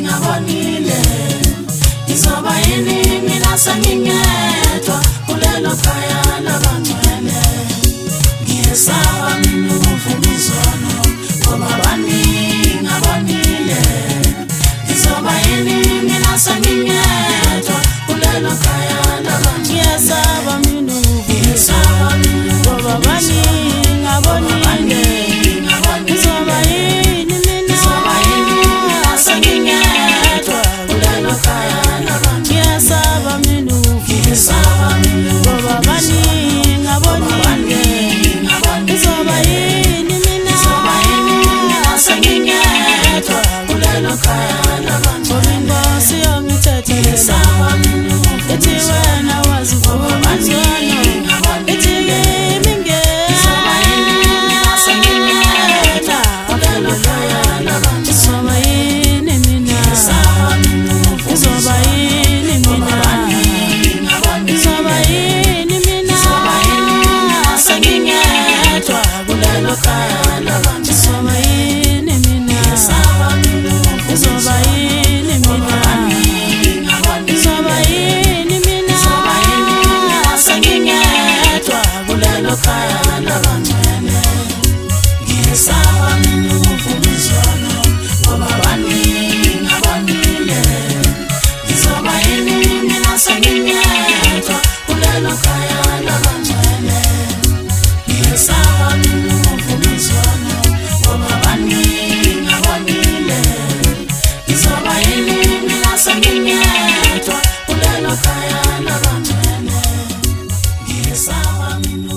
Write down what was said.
ngabonile izoba yini mina sengingedwa kulelo khaya labangcwele ngiyesaba mina ukuvumizwana ngoba baningi ngabonile izoba yini mina sengingedwa kulelo khaya labangcwele ngiyesaba mina ngoba baningi ngabonile izoba yini mina sengingedwa kulelo khaya ngiyesaba mina ngoba baningi ngabonile izoba yini mina sengingedwa kulelo khaya ngoba inkosi yongithethelisa ithi wena wazivuma izona ithi kimi izoba yini mina sengingedwa kulelo khaya izoba yini mina izoba yini mina izoba yini mina sengingedwa kulelo khaya izoba yini mina izoba yini mina izoba yini mina sengingedwa kulelo khaya labangcwele ngiyesaba mina ukuvumizwana ngoba baningi ngabonile izoba yini mina sengingedwa kulelo khaya labangcwele ngiyesaba mina ukuvumizwana ngoba baningi ngabonile izoba yini mina sengingedwa kulelo khaya labangcwele ngiyesaba mina